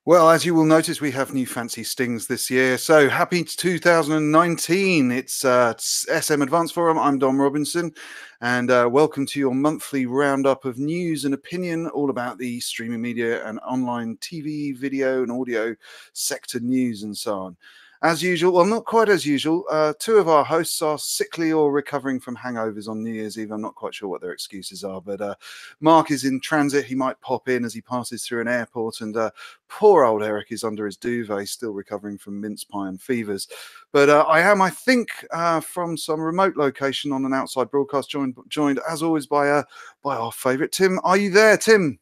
Well, as you will notice, we have new fancy stings this year. So happy 2019. It's SM Advanced Forum. I'm Dom Robinson, and welcome to your monthly roundup of news and opinion all about the streaming media and online TV, video, and audio sector news and so on. As usual, well, not quite as usual, two of our hosts are sickly or recovering from hangovers on New Year's Eve. I'm not quite sure what their excuses are, but Marc is in transit. He might pop in as he passes through an airport, and poor old Eric is under his duvet, still recovering from mince pie and fevers. But I think, from some remote location on an outside broadcast, joined as always by our favourite Tim. Are you there, Tim?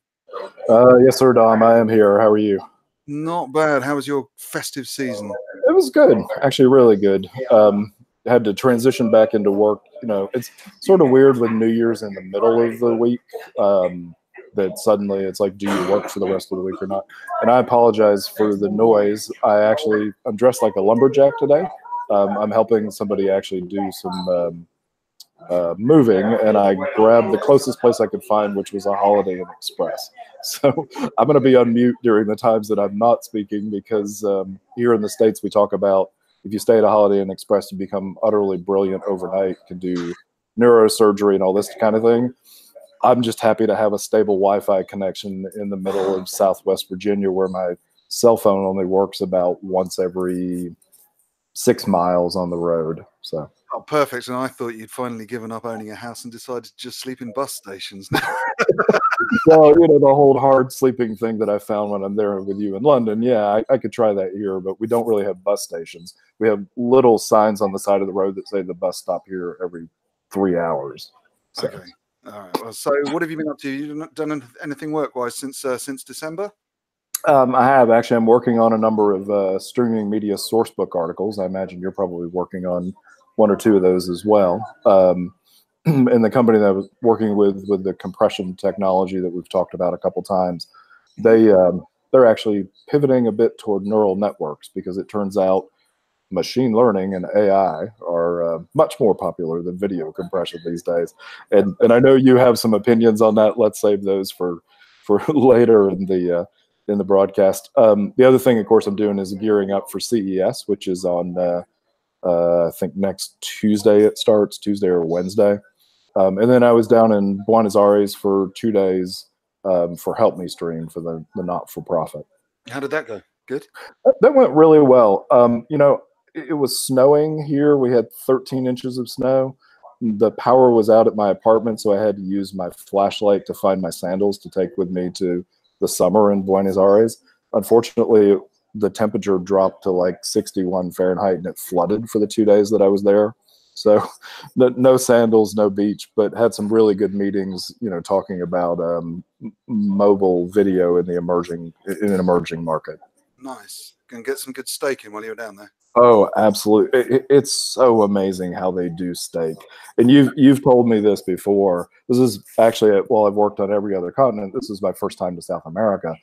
Yes, sir, Dom. I am here. How are you? Not bad. How was your festive season? It was good, actually, really good. Had to transition back into work. You know, it's sort of weird with New Year's in the middle of the week. That suddenly it's like, do you work for the rest of the week or not? And I apologize for the noise. I'm dressed like a lumberjack today. I'm helping somebody actually do some moving, and I grabbed the closest place I could find, which was a Holiday Inn Express. So I'm going to be on mute during the times that I'm not speaking, because here in the States, we talk about if you stay at a Holiday Inn Express, you become utterly brilliant overnight, can do neurosurgery and all this kind of thing. I'm just happy to have a stable Wi-Fi connection in the middle of Southwest Virginia, where my cell phone only works about once every 6 miles on the road. So. Oh, perfect. And I thought you'd finally given up owning a house and decided to just sleep in bus stations. Well, you know, the whole hard sleeping thing that I found when I'm there with you in London. Yeah, I could try that here, but we don't really have bus stations. We have little signs on the side of the road that say the bus stop here every 3 hours. So. Okay. All right. Well, so what have you been up to? You've done anything work-wise since December? I have. Actually, I'm working on a number of streaming media sourcebook articles. I imagine you're probably working on one or two of those as well. And the company that I was working with the compression technology that we've talked about a couple times, they're actually pivoting a bit toward neural networks, because it turns out machine learning and AI are much more popular than video compression these days. And I know you have some opinions on that. Let's save those for later in the broadcast. The other thing, of course, I'm doing is gearing up for CES, which is on I think next Tuesday it starts, Tuesday or Wednesday. And then I was down in Buenos Aires for 2 days for Help Me Stream for the not-for-profit. How did that go? Good? That went really well. You know, it was snowing here. We had 13 inches of snow. The power was out at my apartment, so I had to use my flashlight to find my sandals to take with me to the summer in Buenos Aires. Unfortunately, the temperature dropped to like 61 Fahrenheit, and it flooded for the 2 days that I was there. So no sandals, no beach, but had some really good meetings, you know, talking about mobile video in an emerging market. Nice. Gonna get some good steak in while you're down there. Oh, absolutely. It's so amazing how they do steak. And you've told me this before. This is actually, well, I've worked on every other continent. This is my first time to South America.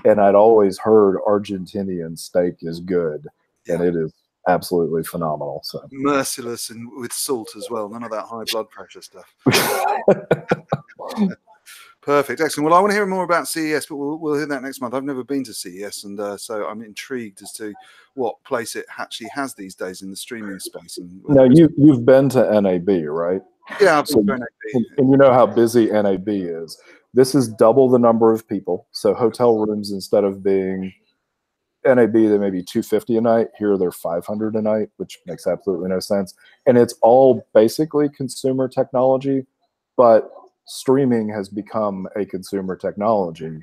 And I'd always heard Argentinian steak is good. Yeah. And it is absolutely phenomenal. So merciless and with salt as well. None of that high blood pressure stuff. Perfect, excellent. Well, I want to hear more about CES, but we'll hear that next month. I've never been to CES, and so I'm intrigued as to what place it actually has these days in the streaming space. And now, you've been to NAB, right? Yeah, I've been to NAB. And you know how busy NAB is. This is double the number of people. So hotel rooms, instead of being NAB, they may be 250 a night. Here they're 500 a night, which makes absolutely no sense. And it's all basically consumer technology, but streaming has become a consumer technology,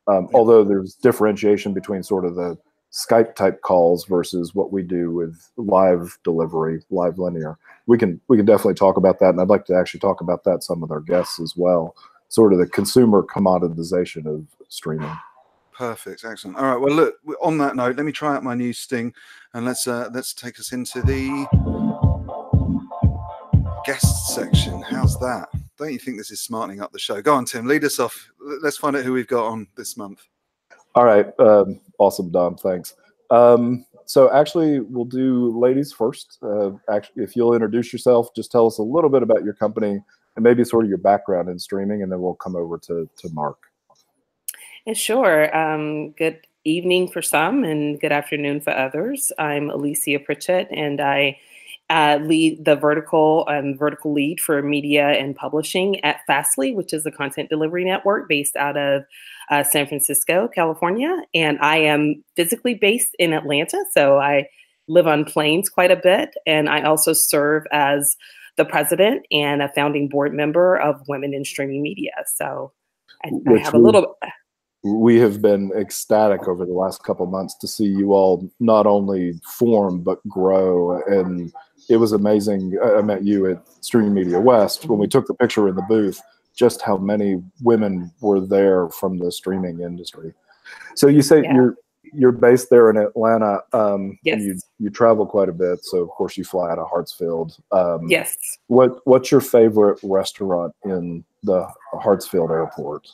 although there's differentiation between sort of the Skype type calls versus what we do with live delivery, live linear. We can definitely talk about that, and I'd like to actually talk about that some with our guests as well. Sort of the consumer commoditization of streaming. Perfect, excellent. All right, well, look, on that note, let me try out my new sting, and let's take us into the guest section. How's that? Don't you think this is smartening up the show? Go on, Tim, lead us off. Let's find out who we've got on this month. All right. Awesome, Dom. Thanks. So actually, we'll do ladies first. Actually, if you'll introduce yourself, just tell us a little bit about your company and maybe sort of your background in streaming, and then we'll come over to Marc. Sure. Good evening for some and good afternoon for others. I'm Alicia Pritchett, and I lead the vertical lead for media and publishing at Fastly, which is a content delivery network based out of San Francisco, California. And I am physically based in Atlanta, so I live on planes quite a bit. And I also serve as the president and a founding board member of Women in Streaming Media. So I have a little. We have been ecstatic over the last couple months to see you all not only form but grow, and it was amazing. I met you at Streaming Media West when we took the picture in the booth, just how many women were there from the streaming industry. So you say you're based there in Atlanta, yes. and you travel quite a bit, so of course you fly out of Hartsfield. Yes. What's your favorite restaurant in the Hartsfield airport?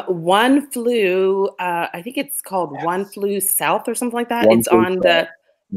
One Flew, I think it's called One Flew South or something like that. It's on the,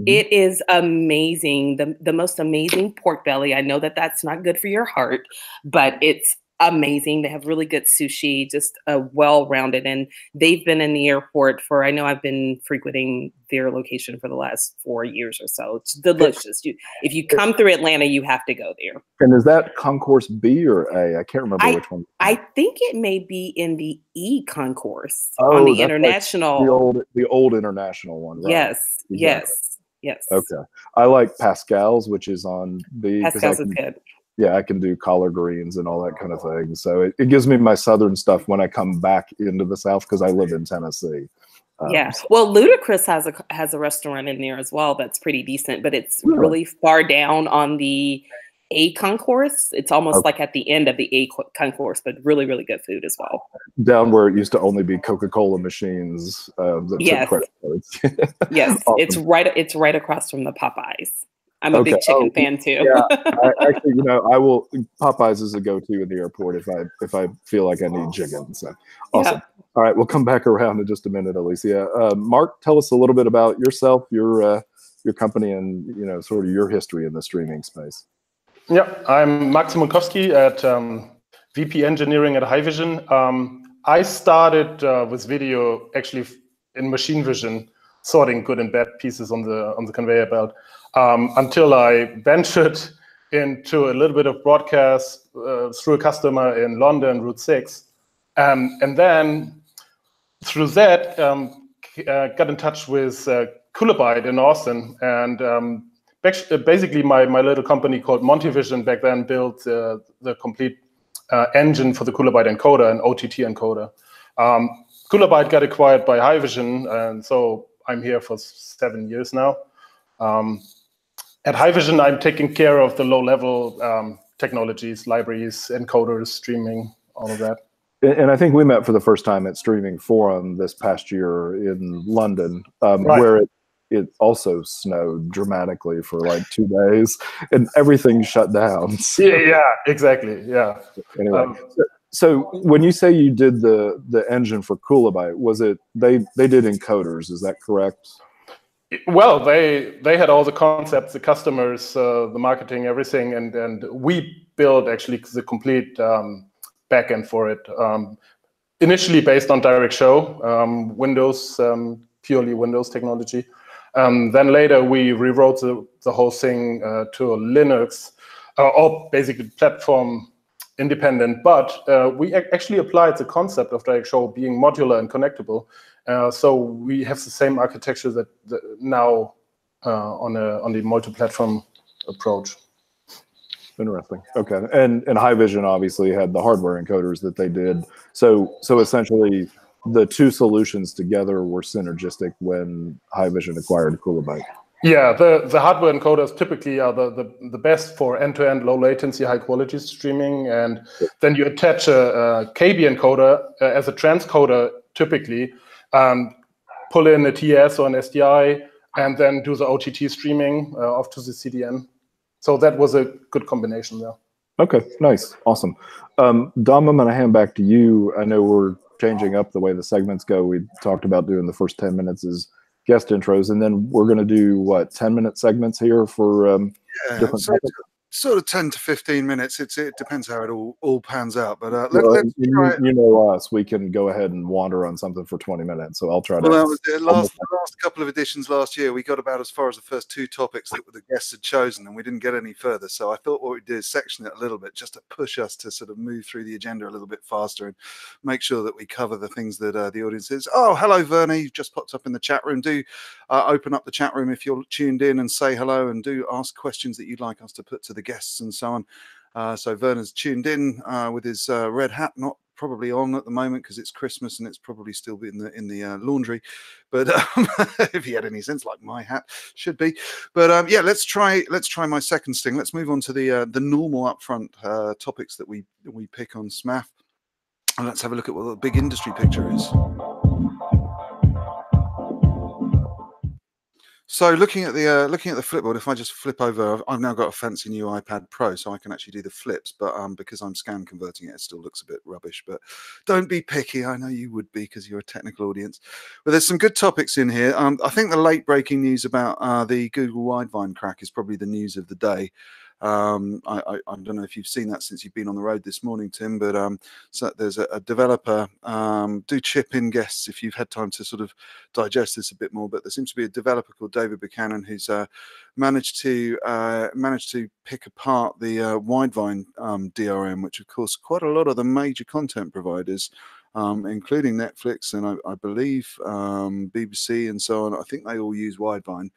it is amazing. The most amazing pork belly. I know that that's not good for your heart, but it's amazing. They have really good sushi, just well-rounded. And they've been in the airport for, I know I've been frequenting their location for the last 4 years or so. It's delicious. If you come through Atlanta, you have to go there. And is that concourse B or A? I can't remember which one. I think it may be in the E concourse on the international. Like the old international one, right? Yes, exactly. Yes. Okay. I like Pascal's, which is on B. Pascal's is good. Yeah, I can do collard greens and all that kind of thing. So it gives me my southern stuff when I come back into the South because I live in Tennessee. Well, Ludacris has a restaurant in there as well that's pretty decent, but it's really far down on the A concourse. It's almost like at the end of the A concourse, but really, really good food as well. Down where it used to only be Coca-Cola machines. That took credit cards. Yes, awesome. It's right across from the Popeyes. I'm a big chicken fan too. Yeah, actually, I will. Popeyes is a go-to in the airport if I feel like I need chicken. So awesome. Yeah. All right, we'll come back around in just a minute, Alicia. Marc, tell us a little bit about yourself, your company, and sort of your history in the streaming space. Yeah, I'm Marc Cymontkowski at VP Engineering at Haivision. I started with video actually in machine vision, sorting good and bad pieces on the conveyor belt. Until I ventured into a little bit of broadcast through a customer in London, Route 6. And then through that, got in touch with Kilobyte in Austin. And basically my little company called Montivision back then built the complete engine for the Kilobyte encoder and OTT encoder. Kilobyte got acquired by Haivision, and so I'm here for 7 years now. At Haivision, I'm taking care of the low-level technologies, libraries, encoders, streaming, all of that. And I think we met for the first time at SMAdvancedForum this past year in London, where it also snowed dramatically for like 2 days, and everything shut down. So, yeah, exactly. Yeah. Anyway, so when you say you did the engine for Kilobyte, was it they did encoders? Is that correct? Well, they had all the concepts, the customers, the marketing, everything, and we built actually the complete backend for it. Initially based on direct show, Windows, purely Windows technology. Then later we rewrote the whole thing to Linux, or basically platform independent. But we actually applied the concept of direct show being modular and connectable. So we have the same architecture that now on the multi-platform approach. Interesting. Okay, and Haivision obviously had the hardware encoders that they did. So essentially, the two solutions together were synergistic when Haivision acquired Kilobyte. Yeah, the hardware encoders typically are the best for end-to-end low latency, high quality streaming, and then you attach a KB encoder as a transcoder typically. Pull in a TS or an SDI, and then do the OTT streaming off to the CDN. So that was a good combination there. Okay, nice, awesome. Dom, I'm going to hand back to you. I know we're changing up the way the segments go. We talked about doing the first 10 minutes as guest intros, and then we're going to do, 10-minute segments here for different topics? sort of 10 to 15 minutes. It depends how it all pans out. But Well, let's try it. you know us, we can go ahead and wander on something for 20 minutes. So I'll try to. Well, that was the last couple of editions last year. We got about as far as the first 2 topics that the guests had chosen, and we didn't get any further. So I thought what we'd do is section it a little bit, just to push us to sort of move through the agenda a little bit faster and make sure that we cover the things that the audience is. Oh, hello, Verna. You've just popped up in the chat room. Do open up the chat room if you're tuned in and say hello, and do ask questions that you'd like us to put to the guests and so on. So Verna's tuned in with his red hat, not probably on at the moment because it's Christmas and it's probably still in the laundry. But if he had any sense, like my hat should be. But yeah, let's try my second sting. Let's move on to the normal upfront topics that we pick on SMAF, and let's have a look at what the big industry picture is. So looking at the flipboard, if I just flip over, I've now got a fancy new iPad Pro, so I can actually do the flips. But because I'm scan converting it, it still looks a bit rubbish. But don't be picky. I know you would be because you're a technical audience. But there's some good topics in here. I think the late breaking news about the Google Widevine crack is probably the news of the day. I don't know if you've seen that since you've been on the road this morning, Tim, but so there's a developer. Do chip in, guests, if you've had time to sort of digest this a bit more. But there seems to be a developer called David Buchanan who's managed to pick apart the Widevine DRM, which of course quite a lot of the major content providers, including Netflix and I believe BBC and so on, I think they all use Widevine.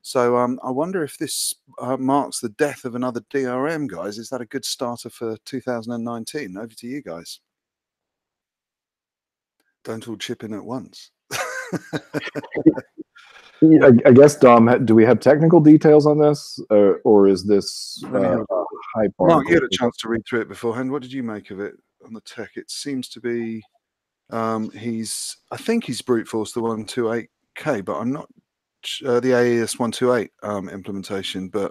So I wonder if this marks the death of another DRM, guys. Is that a good starter for 2019? Over to you guys. Don't all chip in at once. I guess, Dom, do we have technical details on this, or is this hype? Mark, you had a chance to read through it beforehand. What did you make of it on the tech? It seems to be I think he's brute forced the 128K, but I'm not. The AES 128 implementation, but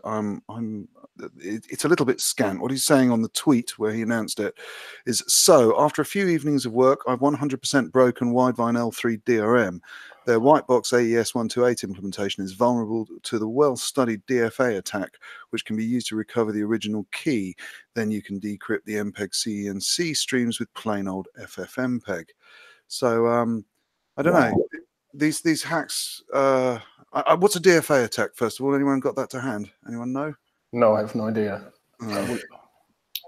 it's a little bit scant. What he's saying on the tweet where he announced it is, so after a few evenings of work, I've 100% broken Widevine L3 DRM. Their white box AES 128 implementation is vulnerable to the well-studied DFA attack, which can be used to recover the original key. Then you can decrypt the MPEG CENC streams with plain old FFmpeg. So I don't know. These hacks. What's a DFA attack? First of all, anyone got that to hand? Anyone know? No, I have no idea.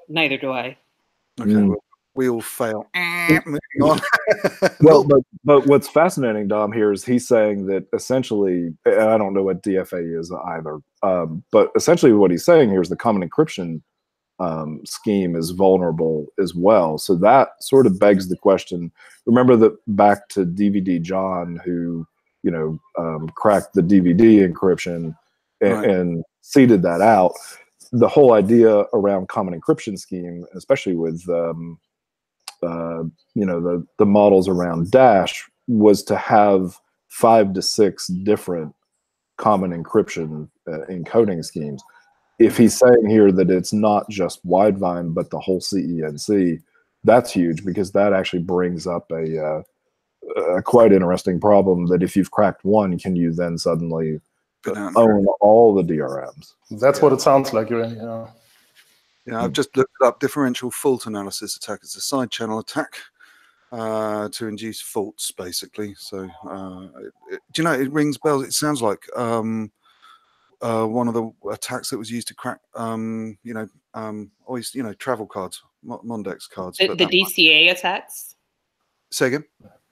Neither do I. Okay, well, we all fail. Moving on. Well, but what's fascinating, Dom, here is he's saying that essentially, and I don't know what DFA is either, but essentially what he's saying here is the common encryption scheme is vulnerable as well. So that sort of begs the question. Remember that back to DVD John, who cracked the DVD encryption and seeded that out. The whole idea around common encryption scheme, especially with the models around Dash, was to have 5 to 6 different common encryption encoding schemes. If he's saying here that it's not just Widevine but the whole CENC, that's huge, because that actually brings up a quite interesting problem that if you've cracked one, can you then suddenly own all the DRMs? That's what it sounds like. Yeah, I've just looked up differential fault analysis attack. It's a side channel attack to induce faults, basically. So do you know, it rings bells. It sounds like one of the attacks that was used to crack travel cards, Mondex cards. The DCA attacks? Say again?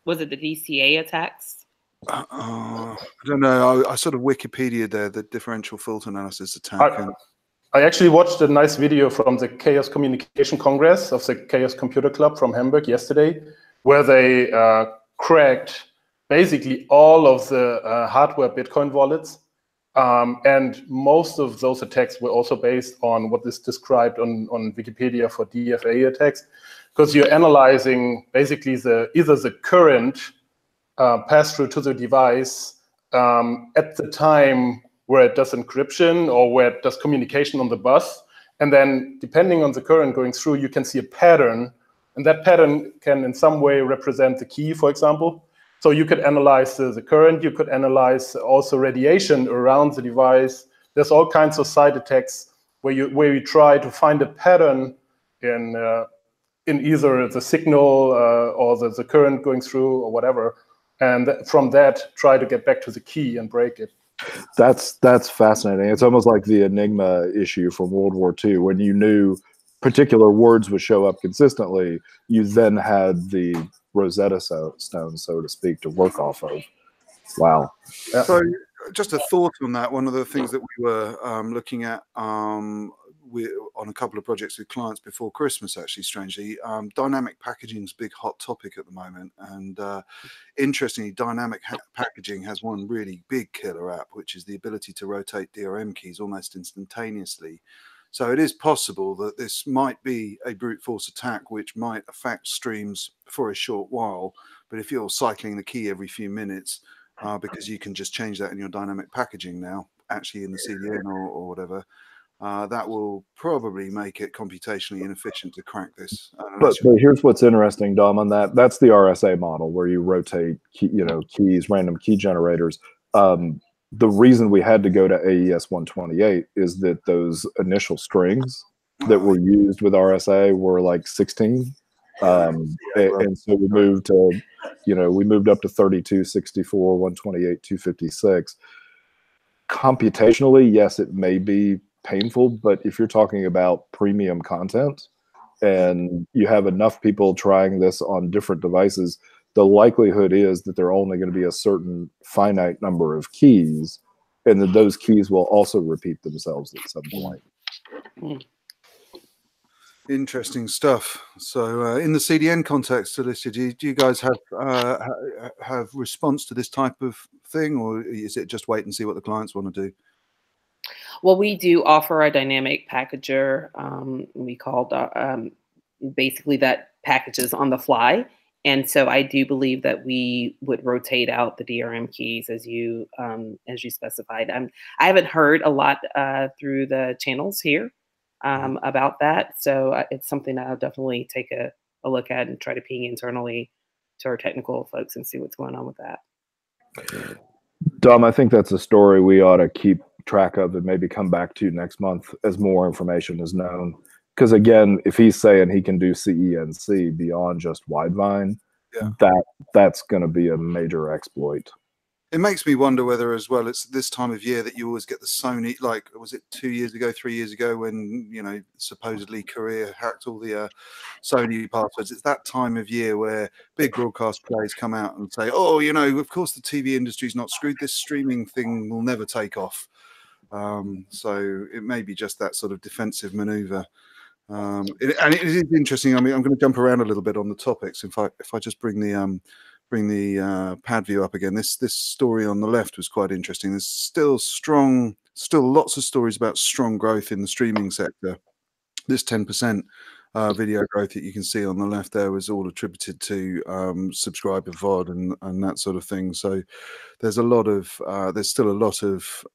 Was it the DCA attacks? I don't know. I sort of Wikipedia there, the differential fault analysis attack. I actually watched a nice video from the Chaos Communication Congress of the Chaos Computer Club from Hamburg yesterday, where they cracked basically all of the hardware Bitcoin wallets. And most of those attacks were also based on what is described on Wikipedia for DFA attacks, because you're analyzing basically either the current pass through to the device at the time where it does encryption or where it does communication on the bus. And then depending on the current going through, you can see a pattern, and that pattern can in some way represent the key, for example. So you could analyze the current, you could analyze also radiation around the device. There's all kinds of side attacks where you try to find a pattern in either the signal or the current going through or whatever, and from that try to get back to the key and break it. That's fascinating. It's almost like the Enigma issue from World War II, when you knew particular words would show up consistently. You then had the Rosetta Stone, so to speak, to work off of. Wow. So just a thought on that. One of the things that we were looking at on a couple of projects with clients before Christmas, actually, strangely, dynamic packaging is a big hot topic at the moment. And interestingly, dynamic packaging has one really big killer app, which is the ability to rotate DRM keys almost instantaneously. So it is possible that this might be a brute force attack, which might affect streams for a short while. But if you're cycling the key every few minutes, because you can just change that in your dynamic packaging now, actually in the CDN or whatever, that will probably make it computationally inefficient to crack this. But here's what's interesting, Dom, on that. That's the RSA model where you rotate keys, random key generators. The reason we had to go to AES 128 is that those initial strings that were used with RSA were like 16. And so we moved to, we moved up to 32, 64, 128, 256. Computationally, yes, it may be painful, but if you're talking about premium content and you have enough people trying this on different devices, the likelihood is that there are only going to be a certain finite number of keys, and that those keys will also repeat themselves at some point. Interesting stuff. So in the CDN context, Alicia, do you guys have response to this type of thing, or is it just wait and see what the clients want to do? Well, we do offer a dynamic packager. We called basically that packages on the fly. And so I do believe that we would rotate out the DRM keys as you specified. I haven't heard a lot through the channels here about that. So it's something that I'll definitely take a look at and try to ping internally to our technical folks and see what's going on with that. Dom, I think that's a story we ought to keep track of and maybe come back to next month as more information is known. Because again, if he's saying he can do CENC beyond just Widevine, that's going to be a major exploit. It makes me wonder whether as well it's this time of year that you always get the Sony, like, was it 2 years ago, 3 years ago, when, supposedly Korea hacked all the Sony passwords. It's that time of year where big broadcast players come out and say, oh, of course the TV industry's not screwed. This streaming thing will never take off. So it may be just that sort of defensive maneuver. And it is interesting. I mean, I'm going to jump around a little bit on the topics. If I just bring the pad view up again, this story on the left was quite interesting. There's still lots of stories about strong growth in the streaming sector. This 10% video growth that you can see on the left there was all attributed to subscriber VOD and that sort of thing. So there's still a lot of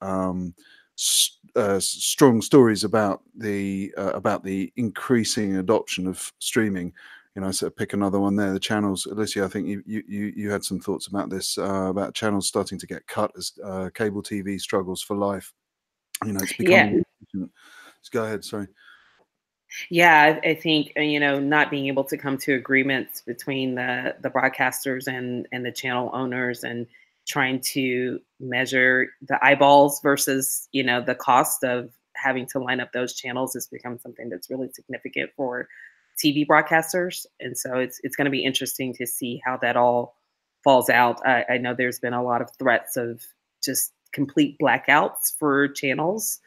strong stories about the increasing adoption of streaming. So pick another one there. The channels, Alicia, I think you had some thoughts about this, about channels starting to get cut as cable TV struggles for life. It's becoming. Yeah. Let's go ahead. Sorry. Yeah, I think not being able to come to agreements between the broadcasters and the channel owners, and trying to measure the eyeballs versus the cost of having to line up those channels has become something that's really significant for TV broadcasters. And so it's going to be interesting to see how that all falls out. I know there's been a lot of threats of just complete blackouts for channels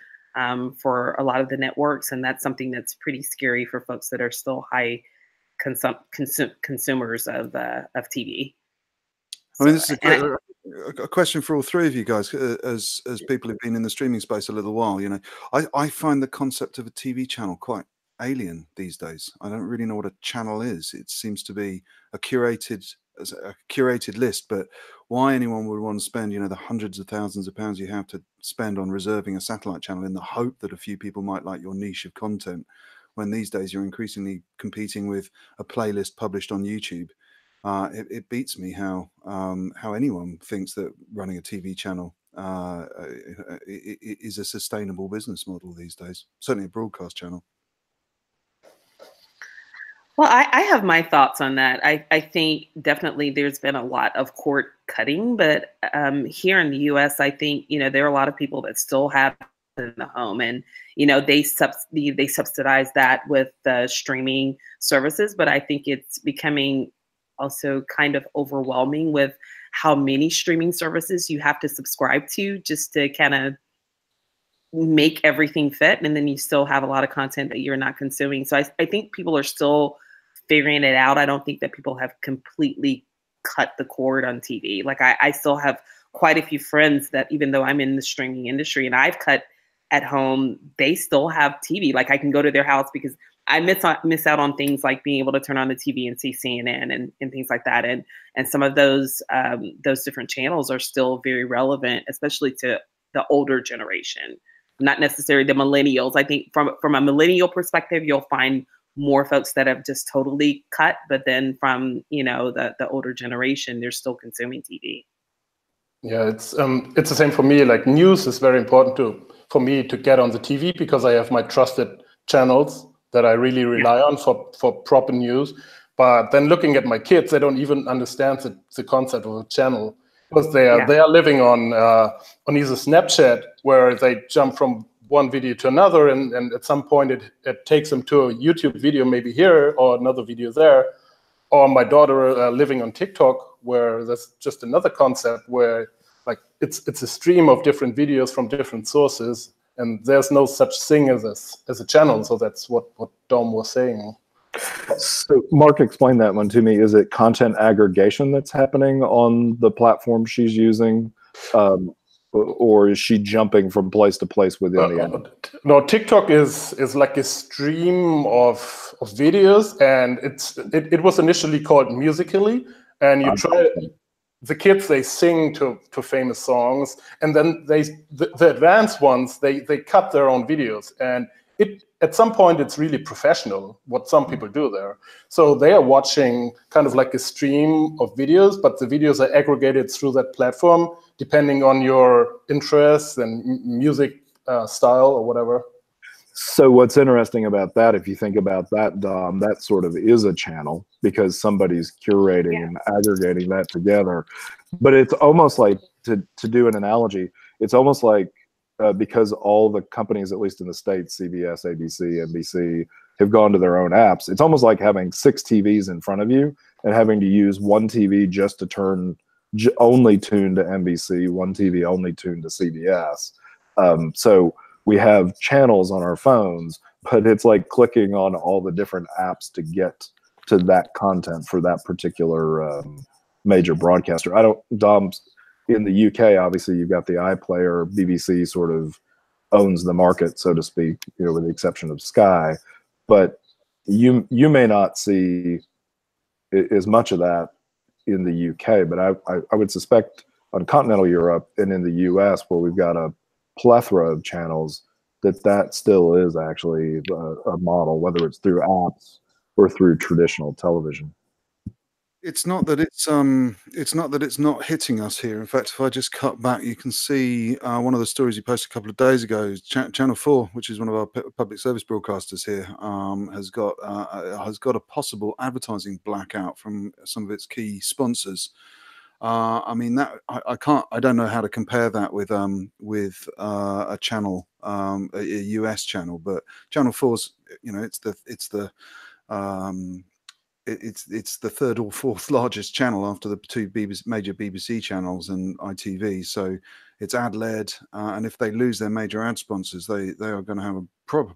for a lot of the networks, and that's something that's pretty scary for folks that are still high consumers of TV. I mean, this is a question for all three of you guys, as people who've been in the streaming space a little while. I find the concept of a TV channel quite alien these days. I don't really know what a channel is. It seems to be a curated list, but why anyone would want to spend the hundreds of thousands of pounds you have to spend on reserving a satellite channel in the hope that a few people might like your niche of content, when these days you're increasingly competing with a playlist published on YouTube. It beats me how anyone thinks that running a TV channel is a sustainable business model these days. Certainly a broadcast channel. Well, I have my thoughts on that. I think definitely there's been a lot of cord cutting, but here in the U.S., I think, there are a lot of people that still have it in the home, and they subsidize that with the streaming services. But I think it's becoming also kind of overwhelming with how many streaming services you have to subscribe to just to kind of make everything fit, and then you still have a lot of content that you're not consuming. So I think people are still figuring it out. I don't think that people have completely cut the cord on TV. Like I still have quite a few friends that, even though I'm in the streaming industry and I've cut at home, they still have TV. Like I can go to their house because I miss out on things like being able to turn on the TV and see CNN and things like that. And some of those different channels are still very relevant, especially to the older generation, not necessarily the millennials. I think from a millennial perspective, you'll find more folks that have just totally cut, but then from the older generation, they're still consuming TV. Yeah, it's the same for me. Like news is very important for me to get on the TV because I have my trusted channels that I really rely on for proper news. But then looking at my kids, they don't even understand the concept of a channel because they are living on either Snapchat, where they jump from one video to another, and at some point it takes them to a YouTube video maybe here or another video there. Or my daughter living on TikTok, where there's just another concept where like it's a stream of different videos from different sources, and there's no such thing as a channel. So that's what Dom was saying. So Mark, explain that one to me. Is it content aggregation that's happening on the platform she's using? Or is she jumping from place to place within the app? No, TikTok is like a stream of videos, and it was initially called Musical.ly, and the kids, they sing to famous songs, and then the advanced ones they cut their own videos, and at some point it's really professional what some people do there. So they are watching kind of like a stream of videos, but the videos are aggregated through that platform depending on your interests and music style or whatever. So what's interesting about that, if you think about that, Dom, that sort of is a channel because somebody's curating and aggregating that together. But it's almost like, to do an analogy, it's almost like because all the companies, at least in the States, CBS, ABC, NBC, have gone to their own apps, it's almost like having 6 TVs in front of you and having to use one TV just to turn only tuned to NBC, one TV only tuned to CBS. So we have channels on our phones, but it's like clicking on all the different apps to get to that content for that particular major broadcaster. Dom's in the UK, obviously you've got the iPlayer. BBC sort of owns the market, so to speak, with the exception of Sky. But you may not see as much of that in the UK, but I would suspect on continental Europe and in the US, where we've got a plethora of channels, that still is actually a model, whether it's through apps or through traditional television. It's not that it's not hitting us here. In fact, if I just cut back, you can see one of the stories you posted a couple of days ago. Channel 4, which is one of our public service broadcasters here, has got a possible advertising blackout from some of its key sponsors. I mean, that I don't know how to compare that with a channel, a US channel, but Channel 4's, it's the third or fourth largest channel after the 2 major BBC channels and ITV. So it's ad led, and if they lose their major ad sponsors, they are going to have a proper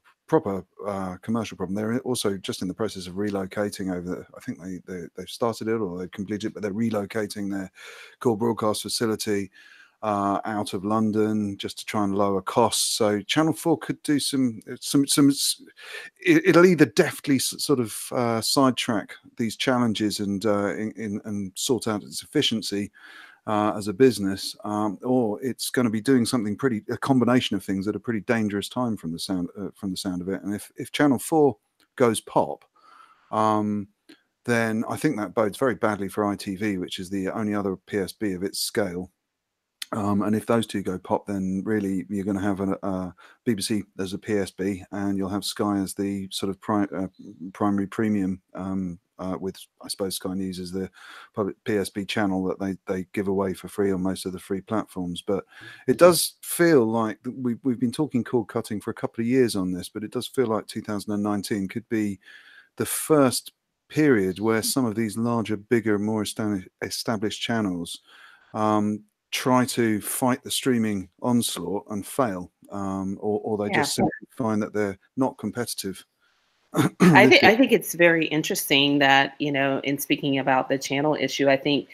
commercial problem. They're also just in the process of relocating over. I think they've started it or they've completed it, but they're relocating their core broadcast facility out of London just to try and lower costs. So Channel 4 could do some. It'll either deftly sort of sidetrack these challenges and sort out its efficiency as a business, or it's going to be doing something a combination of things at a pretty dangerous time from the sound of it. And if Channel 4 goes pop, then I think that bodes very badly for ITV, which is the only other PSB of its scale. And if those two go pop, then really you're going to have a BBC as a PSB, and you'll have Sky as the sort of primary premium, with, I suppose, Sky News as the public PSB channel that they give away for free on most of the free platforms. But it does feel like we've been talking cord cutting for a couple of years on this, but it does feel like 2019 could be the first period where some of these larger, bigger, more established channels try to fight the streaming onslaught and fail, or they just simply find that they're not competitive. I think it's very interesting that, in speaking about the channel issue, I think,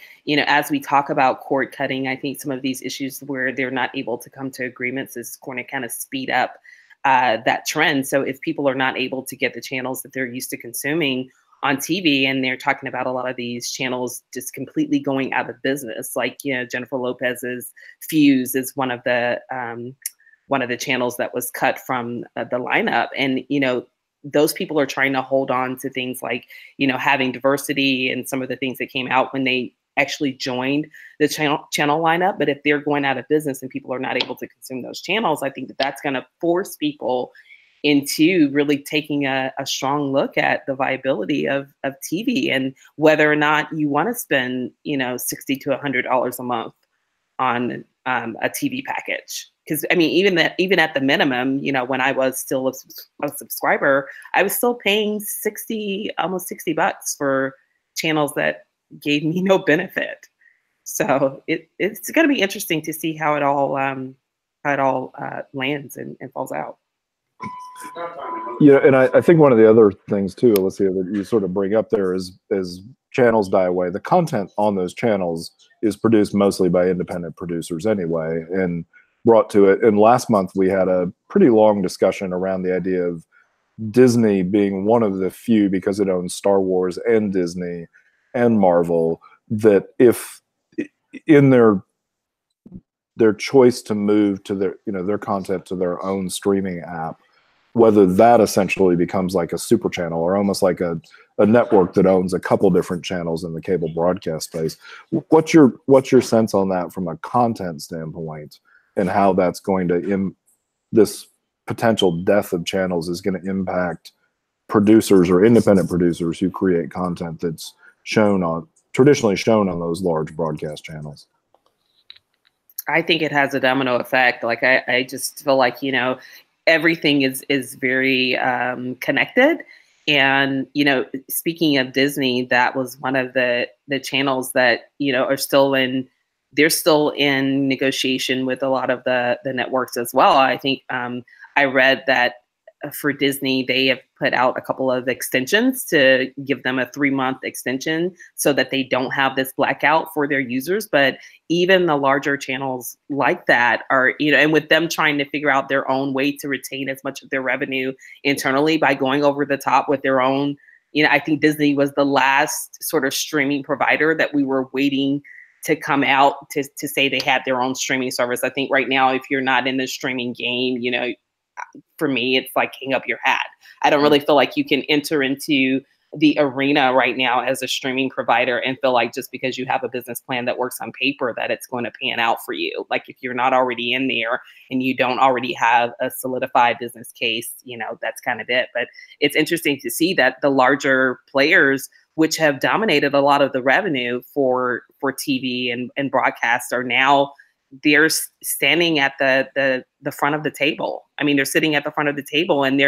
as we talk about cord cutting, I think some of these issues where they're not able to come to agreements is going to kind of speed up that trend. So if people are not able to get the channels that they're used to consuming on TV, and they're talking about a lot of these channels just completely going out of business, like, Jennifer Lopez's Fuse is one of the channels that was cut from the lineup. And, those people are trying to hold on to things like, having diversity and some of the things that came out when they actually joined the channel lineup. But if they're going out of business and people are not able to consume those channels, I think that that's going to force people into really taking a strong look at the viability of TV and whether or not you want to spend, $60 to $100 a month on a TV package. Because I mean, even at the minimum, when I was still a subscriber, I was still paying almost $60 for channels that gave me no benefit. So it's going to be interesting to see how it all lands and falls out. Yeah, and I think one of the other things too, Alicia, that you sort of bring up there is channels die away. The content on those channels is produced mostly by independent producers anyway, and brought to it. And last month we had a pretty long discussion around the idea of Disney being one of the few, because it owns Star Wars and Disney and Marvel, that if in their choice to move to their content to their own streaming app, whether that essentially becomes like a super channel or almost like a network that owns a couple different channels in the cable broadcast space. What's your sense on that from a content standpoint, and how that's going to this potential death of channels is going to impact producers or independent producers who create content that's traditionally shown on those large broadcast channels? I think it has a domino effect. Like I just feel like, everything is very connected. And, speaking of Disney, that was one of the channels that, they're still in negotiation with a lot of the networks as well. I think I read that for Disney, they have put out a couple of extensions to give them a 3-month extension so that they don't have this blackout for their users. But even the larger channels like that are, and with them trying to figure out their own way to retain as much of their revenue internally by going over the top with their own, I think Disney was the last sort of streaming provider that we were waiting to come out to say they had their own streaming service. I think right now, if you're not in the streaming game, for me, it's like hang up your hat. I don't really feel like you can enter into the arena right now as a streaming provider and feel like just because you have a business plan that works on paper that it's going to pan out for you. Like if you're not already in there and you don't already have a solidified business case, that's kind of it. But it's interesting to see that the larger players, which have dominated a lot of the revenue for TV and broadcast, are now they're standing at the front of the table. I mean, they're sitting at the front of the table, and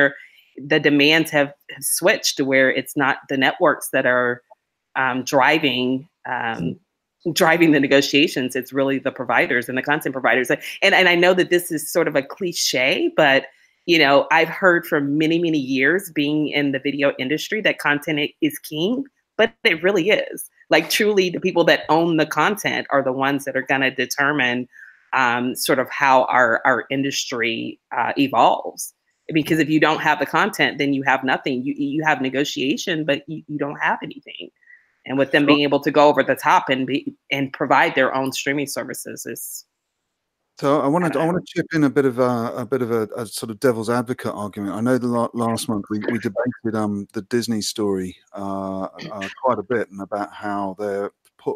the demands have switched to where it's not the networks that are driving the negotiations. It's really the providers and the content providers. And I know that this is sort of a cliche, but I've heard for many, many years being in the video industry that content is king, but it really is. Like truly the people that own the content are the ones that are going to determine sort of how our industry evolves. Because if you don't have the content, then you have nothing. You have negotiation, but you don't have anything. And with them being able to go over the top and provide their own streaming services is. So I want to chip in a bit of a sort of devil's advocate argument. I know last month we debated the Disney story quite a bit, and about how their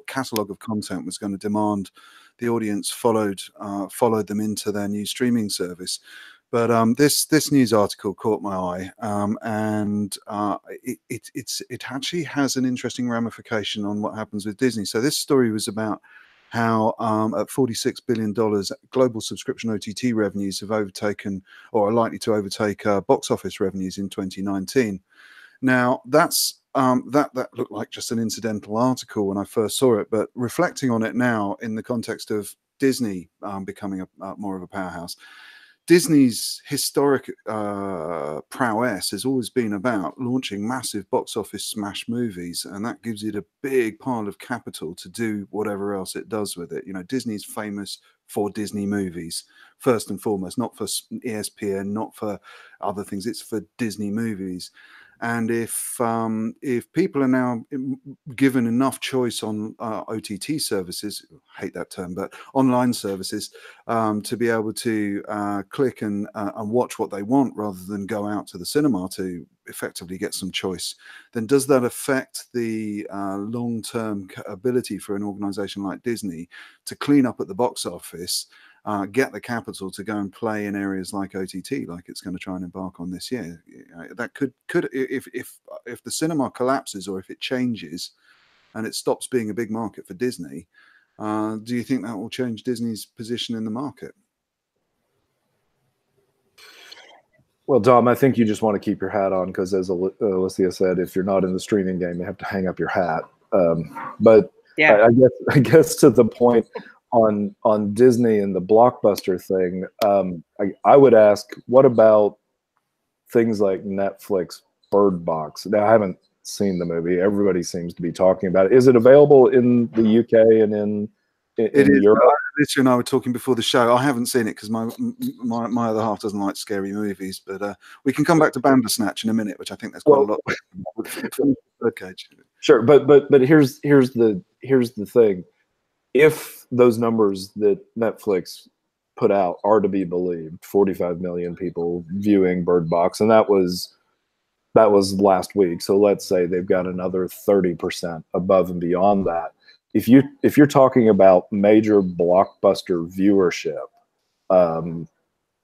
catalog of content was going to demand the audience followed them into their new streaming service. But this news article caught my eye, and it actually has an interesting ramification on what happens with Disney. So this story was about how at $46 billion, global subscription OTT revenues have overtaken, or are likely to overtake, box office revenues in 2019. Now that's that looked like just an incidental article when I first saw it, but reflecting on it now in the context of Disney becoming more of a powerhouse. Disney's historic prowess has always been about launching massive box office smash movies, and that gives it a big pile of capital to do whatever else it does with it. You know, Disney's famous for Disney movies, first and foremost, not for ESPN, not for other things. It's for Disney movies. And if people are now given enough choice on OTT services, I hate that term, but online services, to be able to click and watch what they want rather than go out to the cinema to effectively get some choice, then does that affect the long-term ability for an organization like Disney to clean up at the box office, get the capital to go and play in areas like OTT, like it's going to try and embark on this year? That could if the cinema collapses or if it changes and it stops being a big market for Disney, do you think that will change Disney's position in the market? Well, Dom, I think you just want to keep your hat on because, as Alicia said, if you're not in the streaming game, you have to hang up your hat. But yeah, I guess to the point on Disney and the blockbuster thing, I would ask, what about things like Netflix Bird Box? Now, I haven't seen the movie. Everybody seems to be talking about it. Is it available in the UK and in Europe? Alicia and I were talking before the show. I haven't seen it because my other half doesn't like scary movies. But we can come back to Bandersnatch in a minute, which I think there's quite a lot. Okay, sure. But here's the thing. If those numbers that Netflix put out are to be believed, 45 million people viewing Bird Box, and that was last week. So let's say they've got another 30% above and beyond that. If you're talking about major blockbuster viewership,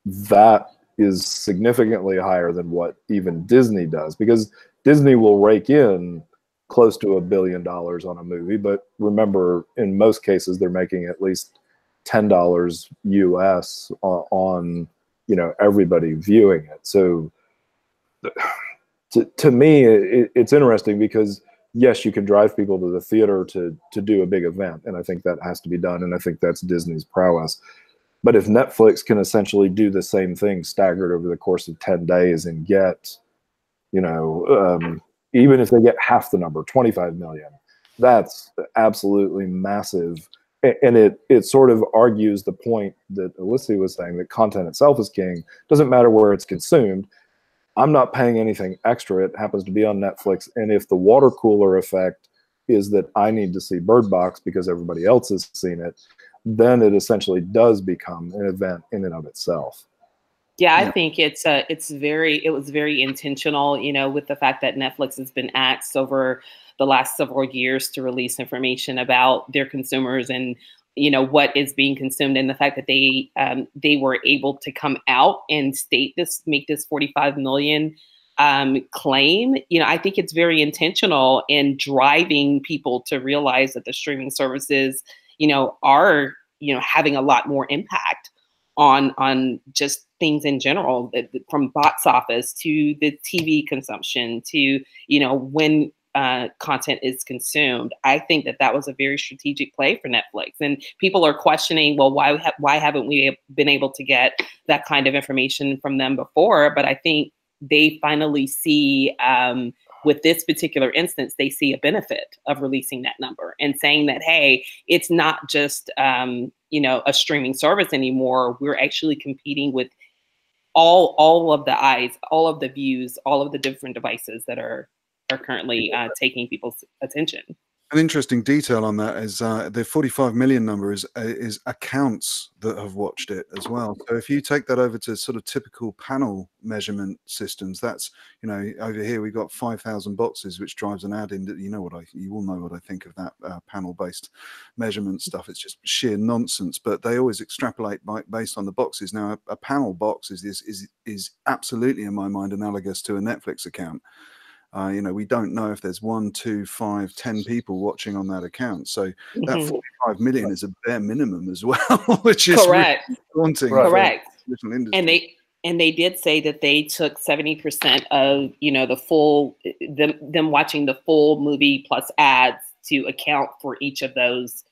that is significantly higher than what even Disney does, because Disney will rake in close to $1 billion on a movie, but remember, in most cases, they're making at least $10 US on everybody viewing it. So to me, it's interesting because yes, you can drive people to the theater to do a big event, and I think that has to be done, and I think that's Disney's prowess. But if Netflix can essentially do the same thing staggered over the course of 10 days and get, even if they get half the number, 25 million, that's absolutely massive. And it sort of argues the point that Alicia was saying, that content itself is king. Doesn't matter where it's consumed. I'm not paying anything extra. It happens to be on Netflix. And if the water cooler effect is that I need to see Bird Box because everybody else has seen it, then it essentially does become an event in and of itself. Yeah, I think it was very intentional, with the fact that Netflix has been asked over the last several years to release information about their consumers and what is being consumed, and the fact that they were able to come out and make this 45 million claim. I think it's very intentional in driving people to realize that the streaming services, are having a lot more impact on just things in general, from box office to the TV consumption to when content is consumed. I think that was a very strategic play for Netflix, and people are questioning, well, why haven't we been able to get that kind of information from them before? But I think they finally see, with this particular instance, they see a benefit of releasing that number and saying that, hey, it's not just a streaming service anymore. We're actually competing with all of the eyes, all of the views, all of the different devices that are currently taking people's attention. An interesting detail on that is the 45 million number is accounts that have watched it as well. So if you take that over to sort of typical panel measurement systems, that's, you know, over here we've got 5,000 boxes, which drives an ad in. You all know what I think of that panel-based measurement stuff. It's just sheer nonsense. But they always extrapolate based on the boxes. Now, a panel box is absolutely, in my mind, analogous to a Netflix account. You know, we don't know if there's 1, 2, 5, 10 people watching on that account. So that 45 million is a bare minimum as well, which is correct. Really daunting. Correct. And they did say that they took 70% of, you know, the full them watching the full movie plus ads to account for each of those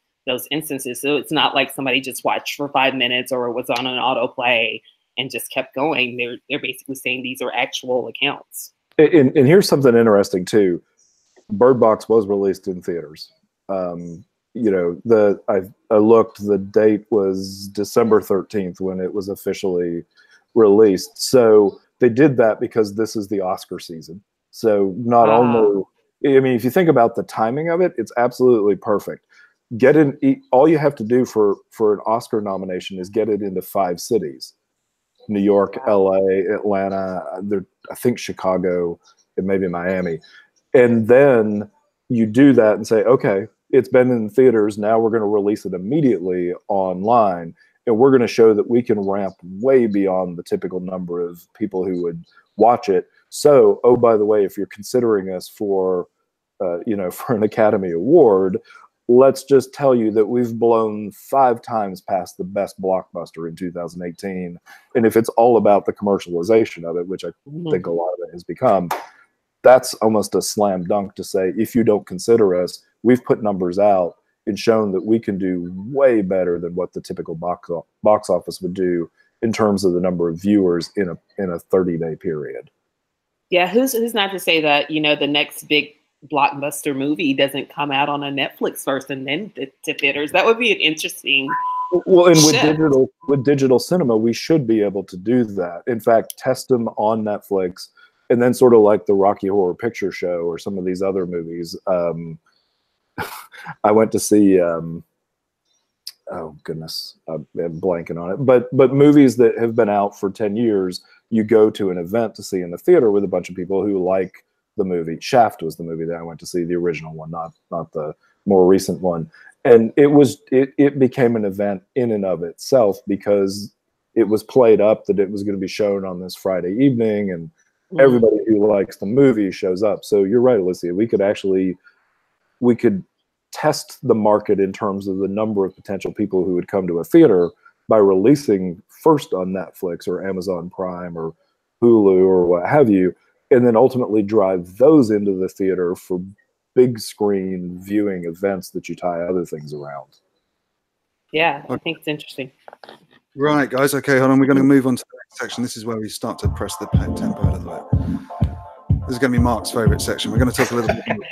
instances. So it's not like somebody just watched for 5 minutes or was on an autoplay and just kept going. They're basically saying these are actual accounts. And here's something interesting too. Bird Box was released in theaters. You know, I looked. The date was December 13th when it was officially released. So they did that because this is the Oscar season. So not only, I mean, if you think about the timing of it, it's absolutely perfect. All you have to do for an Oscar nomination is get it into 5 cities. New York, LA, Atlanta, I think Chicago, and maybe Miami. And then you do that and say, okay, it's been in theaters. Now we're going to release it immediately online. And we're going to show that we can ramp way beyond the typical number of people who would watch it. So, oh, by the way, if you're considering us for an Academy Award, let's just tell you that we've blown 5 times past the best blockbuster in 2018. And if it's all about the commercialization of it, which I think a lot of it has become, that's almost a slam dunk to say, if you don't consider us, we've put numbers out and shown that we can do way better than what the typical box office would do in terms of the number of viewers in a 30-day period. Yeah, who's not to say that, you know, the next big blockbuster movie doesn't come out on a Netflix first and then to theaters. That would be an interesting Well, and with digital cinema, we should be able to do that. In fact, test them on Netflix, and then sort of like the Rocky Horror Picture Show or some of these other movies. I went to see oh goodness, I'm blanking on it. But movies that have been out for 10 years, you go to an event to see in the theater with a bunch of people who like the movie. Shaft was the movie that I went to see, the original one, not the more recent one. And it became an event in and of itself because it was played up that it was going to be shown on this Friday evening, and everybody who likes the movie shows up. So you're right, Alicia. We could test the market in terms of the number of potential people who would come to a theater by releasing first on Netflix or Amazon Prime or Hulu or what have you, and then ultimately drive those into the theater for big screen viewing events that you tie other things around. Yeah, I think it's interesting. Right, guys. Okay, hold on. We're going to move on to the next section. This is where we start to press the tempo a little bit. This is going to be Mark's favorite section. We're going to talk a little bit more.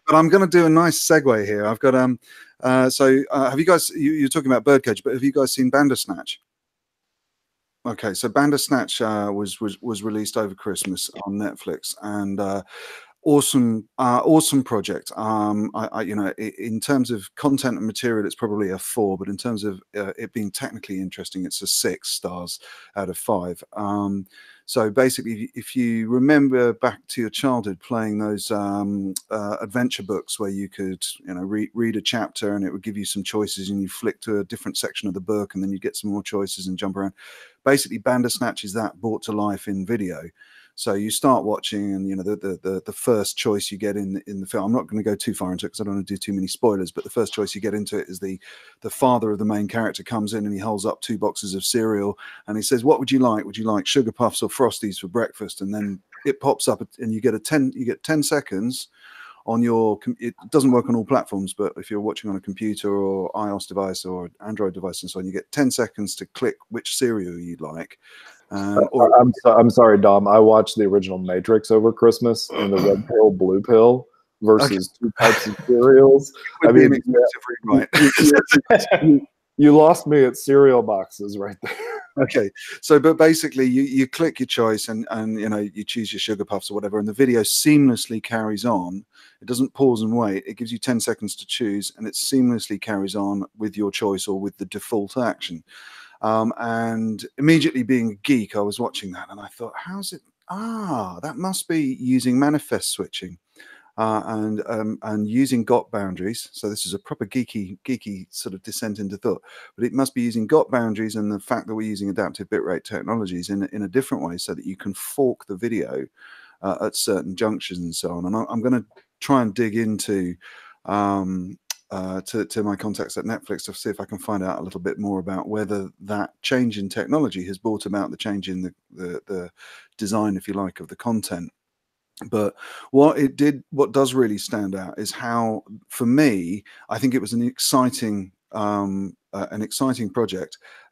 But I'm going to do a nice segue here. I've got have you guys? You're talking about Birdcage, but have you guys seen Bandersnatch? Okay, so Bandersnatch was released over Christmas on Netflix, and awesome project. In terms of content and material, it's probably a 4, but in terms of it being technically interesting, it's a 6 stars out of 5. So basically, if you remember back to your childhood playing those adventure books where you could, read a chapter and it would give you some choices, and you flick to a different section of the book and then you get some more choices and jump around. Basically, Bandersnatch is that brought to life in video. So you start watching, and the first choice you get in the film. I'm not going to go too far into it because I don't want to do too many spoilers. But the first choice you get into it is the father of the main character comes in and he holds up 2 boxes of cereal and he says, "What would you like? Would you like Sugar Puffs or Frosties for breakfast?" And then it pops up and you get 10 seconds on your. It doesn't work on all platforms, but if you're watching on a computer or iOS device or Android device and so on, you get 10 seconds to click which cereal you'd like. I'm sorry, Dom. I watched the original Matrix over Christmas, and the red pill, blue pill versus 2 types of cereals. I mean, you lost me at cereal boxes right there. Okay, so but basically you click your choice and you know, you choose your sugar puffs or whatever, and the video seamlessly carries on. It doesn't pause and wait. It gives you 10 seconds to choose, and it seamlessly carries on with your choice or with the default action. And immediately, being a geek, I was watching that and I thought, how's it? Ah, that must be using manifest switching. And using GOT boundaries. So this is a proper geeky sort of descent into thought, but it must be using GOT boundaries and the fact that we're using adaptive bitrate technologies in a different way, so that you can fork the video at certain junctions and so on. And I'm going to try and dig into to my contacts at Netflix to see if I can find out a little bit more about whether that change in technology has brought about the change in the design, if you like, of the content. But what does really stand out is how, for me, I think it was an exciting project,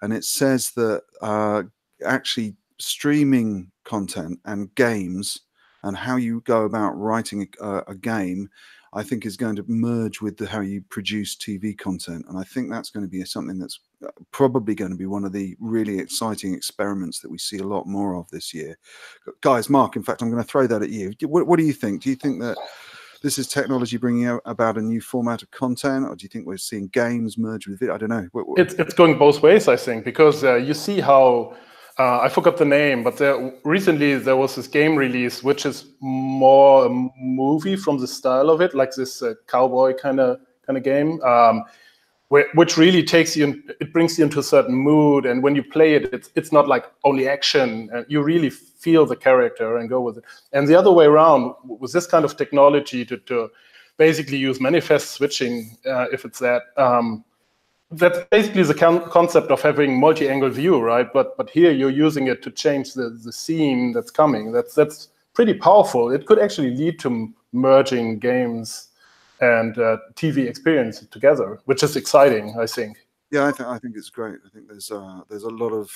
and it says that actually streaming content and games and how you go about writing a game, I think, is going to merge with how you produce TV content, and I think that's going to be something that's probably going to be one of the really exciting experiments that we see a lot more of this year. Guys, Mark, in fact, I'm going to throw that at you. What do you think? Do you think that this is technology bringing about a new format of content, or do you think we're seeing games merge with it? I don't know. It's going both ways, I think, because you see how I forgot the name, but recently there was this game release which is more a movie from the style of it, like this cowboy kind of game, which really takes you in, it brings you into a certain mood, and when you play it, it's not like only action, and you really feel the character and go with it. And the other way around, with this kind of technology to basically use manifest switching, if it's that. That's basically the concept of having multi-angle view, right? But here you're using it to change the scene that's coming. That's pretty powerful. It could actually lead to merging games and TV experience together, which is exciting, I think. Yeah, I think it's great. I think there's a lot of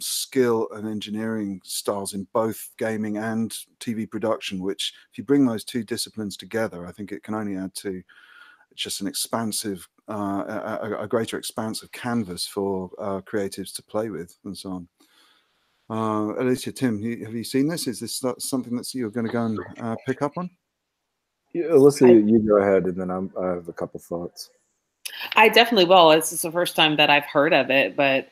skill and engineering styles in both gaming and TV production, which, if you bring those two disciplines together, I think it can only add to just an expansive, a greater expanse of canvas for creatives to play with and so on. Alicia, Tim, have you seen this? Is this something that you're going to go and pick up on? Yeah, let's see. You go ahead, and then I have a couple thoughts. I definitely will. This is the first time that I've heard of it, but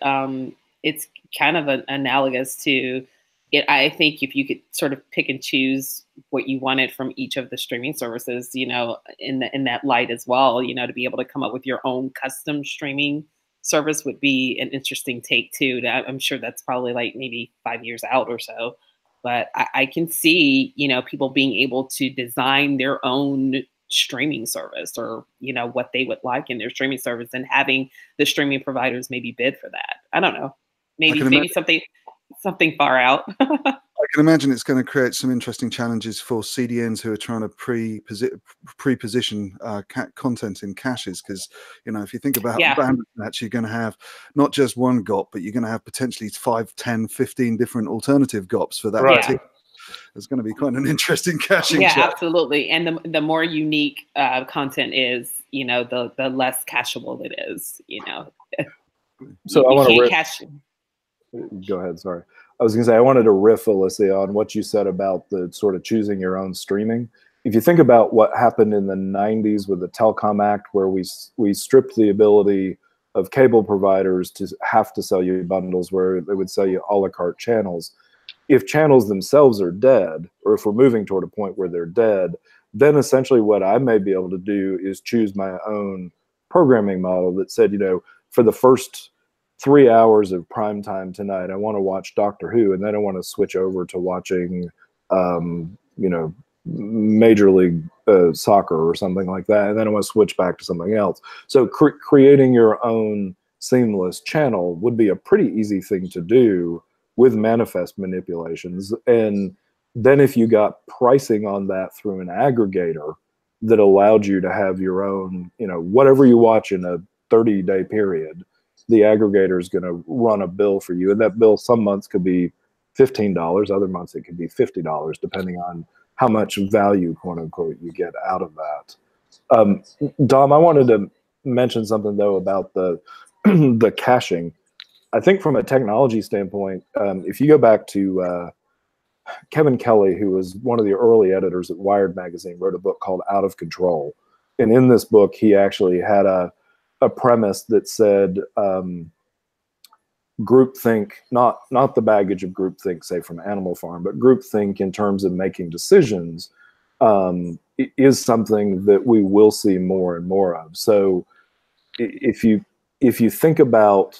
it's kind of analogous to it. I think if you could sort of pick and choose what you wanted from each of the streaming services, you know, in that light as well, you know, to be able to come up with your own custom streaming service would be an interesting take too. I'm sure that's probably like maybe 5 years out or so, but I can see, you know, people being able to design their own streaming service, or, you know, what they would like in their streaming service, and having the streaming providers maybe bid for that. I don't know, maybe something far out. I can imagine it's going to create some interesting challenges for CDNs who are trying to pre-position content in caches, because, you know, if you think about Bandersnatch, you're going to have not just one GOP, but you're going to have potentially 5, 10, 15 different alternative GOPs for that. Right. There's going to be quite an interesting caching. Yeah, absolutely. And the more unique content is, you know, the less cacheable it is, you know. So I want to cache. Go ahead. Sorry. I was going to say, I wanted to riff, Alicia, on what you said about the sort of choosing your own streaming. If you think about what happened in the 90s with the Telecom Act, where we stripped the ability of cable providers to have to sell you bundles, where they would sell you a la carte channels. If channels themselves are dead, or if we're moving toward a point where they're dead, then essentially what I may be able to do is choose my own programming model that said, you know, for the first 3 hours of prime time tonight, I want to watch Doctor Who, and then I want to switch over to watching, you know, Major League Soccer or something like that, and then I want to switch back to something else. So creating your own seamless channel would be a pretty easy thing to do with manifest manipulations. And then if you got pricing on that through an aggregator that allowed you to have your own, you know, whatever you watch in a 30-day period, the aggregator is going to run a bill for you. And that bill, some months could be $15, other months it could be $50, depending on how much value, quote unquote, you get out of that. Dom, I wanted to mention something though about the the caching. I think from a technology standpoint, if you go back to Kevin Kelly, who was one of the early editors at Wired magazine, wrote a book called Out of Control. And in this book, he actually had a premise that said groupthink, not the baggage of groupthink, say from Animal Farm, but groupthink in terms of making decisions is something that we will see more and more of. So if you think about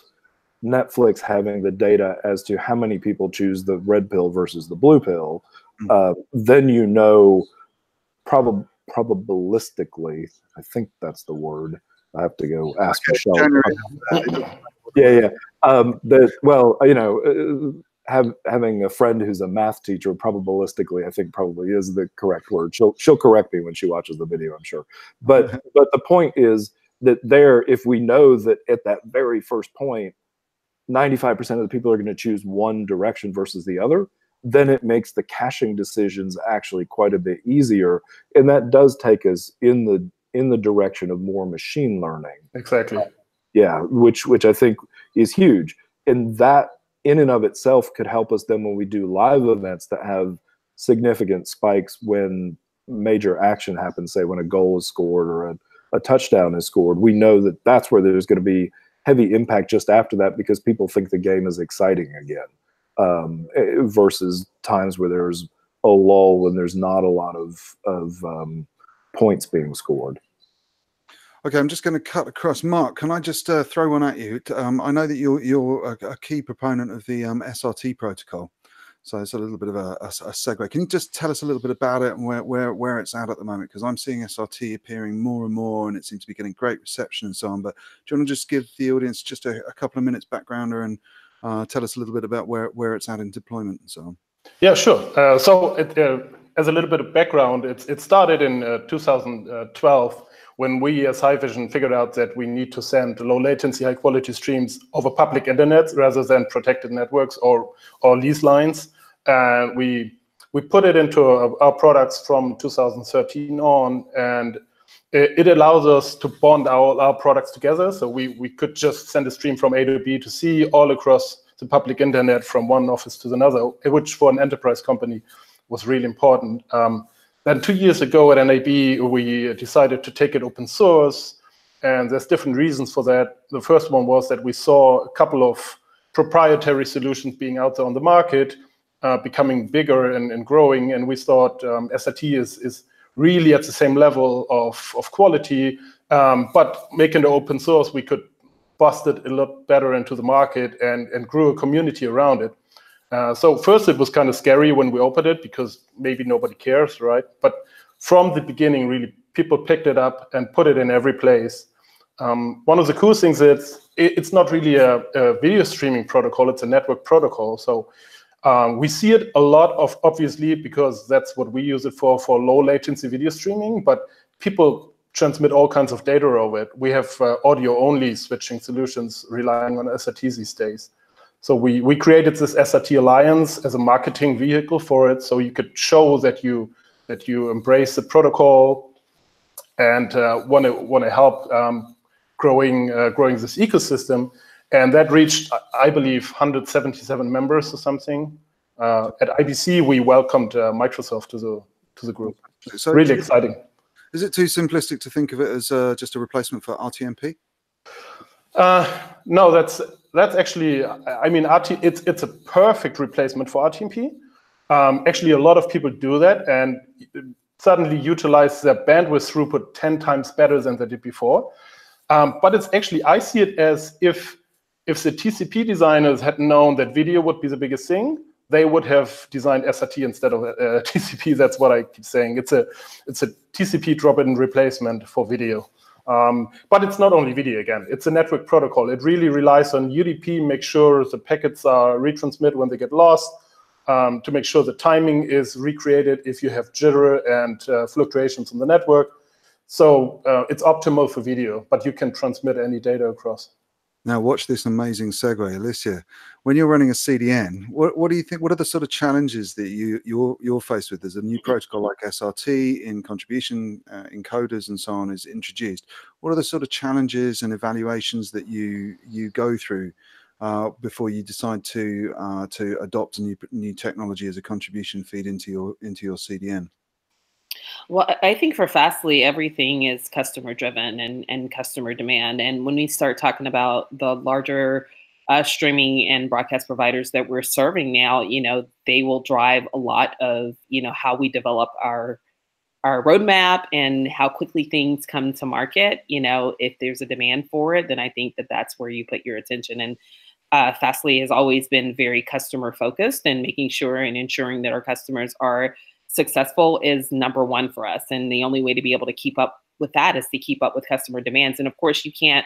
Netflix having the data as to how many people choose the red pill versus the blue pill, then you know probabilistically, I think that's the word. I have to go ask Michelle. Yeah. Well, you know, having a friend who's a math teacher, probabilistically, I think probably is the correct word. She'll correct me when she watches the video, I'm sure. But the point is that if we know that at that very first point, 95% of the people are going to choose one direction versus the other, then it makes the caching decisions actually quite a bit easier, and that does take us in the direction of more machine learning. Exactly. Yeah, which I think is huge, and that in and of itself could help us then when we do live events that have significant spikes when major action happens, say when a goal is scored or a touchdown is scored. We know that that's where there's going to be heavy impact just after that because people think the game is exciting again, versus times where there's a lull when there's not a lot of points being scored. Okay, I'm just going to cut across. Marc, can I just throw one at you? I know that you're a key proponent of the SRT protocol, so it's a little bit of a segue. Can you just tell us a little bit about it and where it's at the moment? Because I'm seeing SRT appearing more and more, and it seems to be getting great reception and so on. But do you want to just give the audience just a couple of minutes backgrounder and tell us a little bit about where it's at in deployment and so on? Yeah, sure. So as a little bit of background, it started in 2012 when we as Haivision figured out that we need to send low latency, high quality streams over public internet rather than protected networks or lease lines. We put it into our products from 2013 on, and it allows us to bond our products together. So we could just send a stream from A to B to C all across the public internet from one office to another, which for an enterprise company was really important. Then 2 years ago at NAB, we decided to take it open source, and there's different reasons for that. The first one was that we saw a couple of proprietary solutions being out there on the market, becoming bigger and growing, and we thought SRT is really at the same level of quality, but making it open source, we could bust it a lot better into the market and grew a community around it. So first it was kind of scary when we opened it because maybe nobody cares, right? But from the beginning, really, people picked it up and put it in every place. One of the cool things is it's not really a video streaming protocol, it's a network protocol. So we see it a lot of, obviously, because that's what we use it for low latency video streaming, but people transmit all kinds of data over it. We have audio-only switching solutions relying on SRT these days. So we created this SRT Alliance as a marketing vehicle for it, so you could show that you embrace the protocol and want to help growing this ecosystem. And that reached, I believe, 177 members or something. At IBC, we welcomed Microsoft to the group. So really exciting. Is it too simplistic to think of it as just a replacement for RTMP? No, that's actually, I mean, it's a perfect replacement for RTMP. Actually, a lot of people do that and suddenly utilize their bandwidth throughput 10 times better than they did before. But it's actually, I see it as if the TCP designers had known that video would be the biggest thing, they would have designed SRT instead of TCP. That's what I keep saying. It's a TCP drop-in replacement for video. But it's not only video again. It's a network protocol. It really relies on UDP, make sure the packets are retransmitted when they get lost, to make sure the timing is recreated if you have jitter and fluctuations in the network. So it's optimal for video, but you can transmit any data across. Now watch this amazing segue, Alicia. When you're running a CDN, what do you think? What are the sort of challenges that you're faced with? There's a new protocol like SRT in contribution encoders and so on is introduced. What are the sort of challenges and evaluations that you go through before you decide to adopt a new technology as a contribution feed into your CDN? Well, I think for Fastly, everything is customer driven and customer demand. And when we start talking about the larger streaming and broadcast providers that we're serving now, they will drive a lot of, how we develop our roadmap and how quickly things come to market. If there's a demand for it, then I think that's where you put your attention. And Fastly has always been very customer focused, and making sure and ensuring that our customers are successful is number one for us. And the only way to be able to keep up with that is to keep up with customer demands. And of course, you can't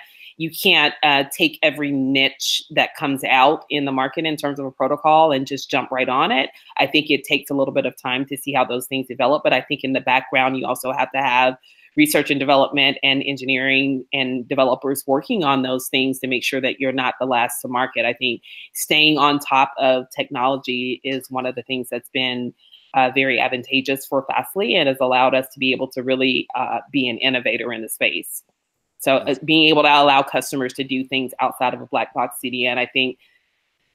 take every niche that comes out in the market in terms of a protocol and just jump right on it. I think it takes a little bit of time to see how those things develop. But I think in the background, you also have to have research and development and engineering and developers working on those things to make sure that you're not the last to market. I think staying on top of technology is one of the things that's been very advantageous for Fastly and has allowed us to be able to really be an innovator in the space. So being able to allow customers to do things outside of a black box CDN, I think,